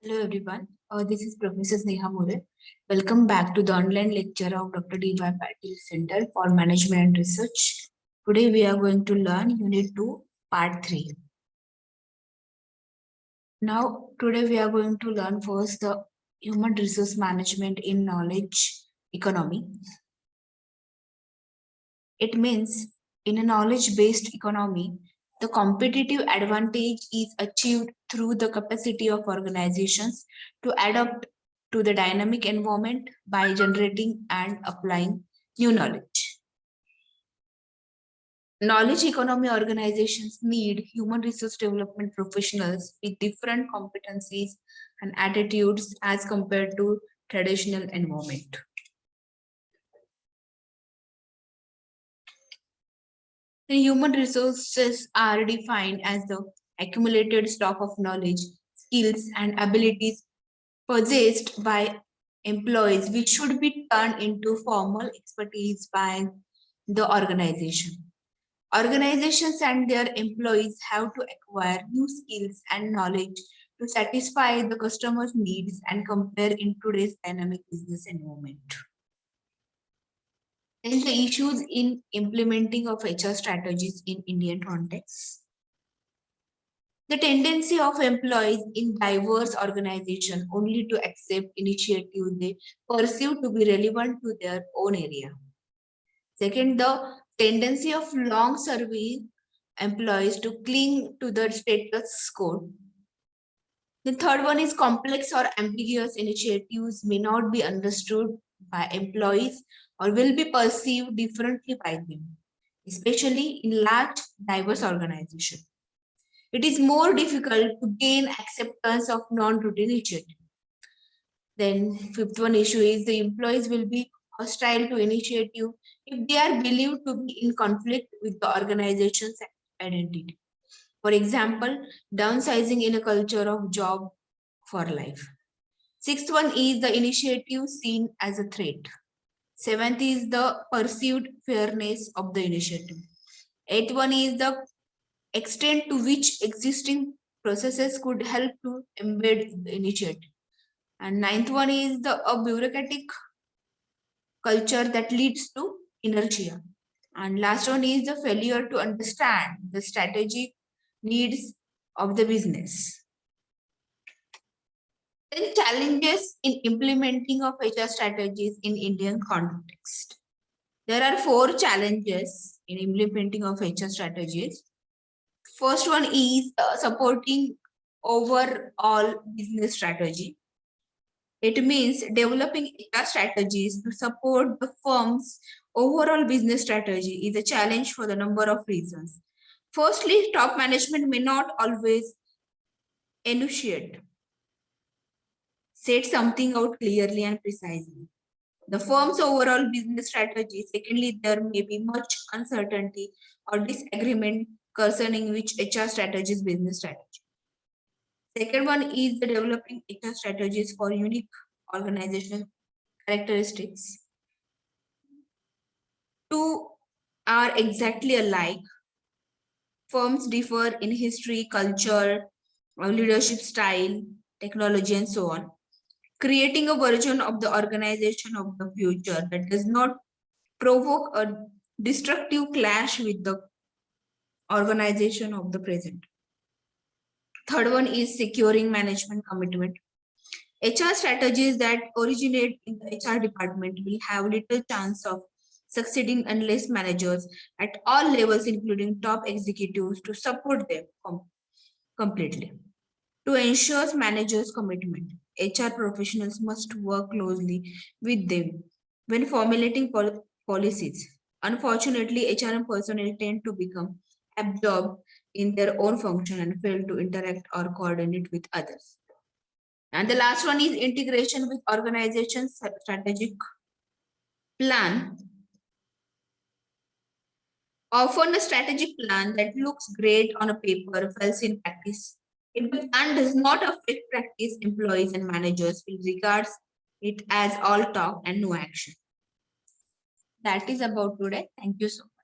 Hello everyone, this is Professor Sneha More. Welcome back to the online lecture of Dr. D.Y. Patil Center for Management and Research. Today we are going to learn Unit 2, Part 3. Now, today we are going to learn first the Human Resource Management in Knowledge Economy. It means in a knowledge-based economy, the competitive advantage is achieved through the capacity of organizations to adapt to the dynamic environment by generating and applying new knowledge. Knowledge economy organizations need human resource development professionals with different competencies and attitudes as compared to traditional environment. The human resources are defined as the accumulated stock of knowledge, skills, and abilities possessed by employees, which should be turned into formal expertise by the organization. Organizations and their employees have to acquire new skills and knowledge to satisfy the customer's needs and compare in today's dynamic business environment. Then the issues in implementing of HR strategies in Indian context. The tendency of employees in diverse organizations only to accept initiatives they perceive to be relevant to their own area. Second, the tendency of long-serving employees to cling to the status quo. The third one is complex or ambiguous initiatives may not be understood by employees or will be perceived differently by them, especially in large, diverse organizations. It is more difficult to gain acceptance of non-routine initiative. Then fifth one issue is the employees will be hostile to initiative if they are believed to be in conflict with the organization's identity. For example, downsizing in a culture of job for life. Sixth one is the initiative seen as a threat. Seventh is the perceived fairness of the initiative. Eighth one is the extent to which existing processes could help to embed the initiative. And ninth one is a bureaucratic culture that leads to inertia. And last one is the failure to understand the strategic needs of the business. Then challenges in implementing of HR strategies in Indian context. There are 4 challenges in implementing of HR strategies. First one is supporting overall business strategy. It means developing HR strategies to support the firm's overall business strategy is a challenge for the number of reasons. Firstly, top management may not always enunciate, set something out clearly and precisely. The firm's overall business strategy. Secondly, there may be much uncertainty or disagreement concerning which HR strategy is business strategy. Second one is the developing HR strategies for unique organizational characteristics. 2 are exactly alike. Firms differ in history, culture, leadership style, technology, and so on. Creating a version of the organization of the future that does not provoke a destructive clash with the organization of the present. Third one is securing management commitment. HR strategies that originate in the HR department will have little chance of succeeding unless managers at all levels, including top executives, to support them completely. To ensure managers' commitment, HR professionals must work closely with them when formulating policies. Unfortunately, HRM personnel tend to become absorbed in their own function and fail to interact or coordinate with others. And the last one is integration with organization's strategic plan. Often a strategic plan that looks great on a paper fails in practice. If the plan does not affect practice, employees and managers will regard it as all talk and no action. That is about today. Thank you so much.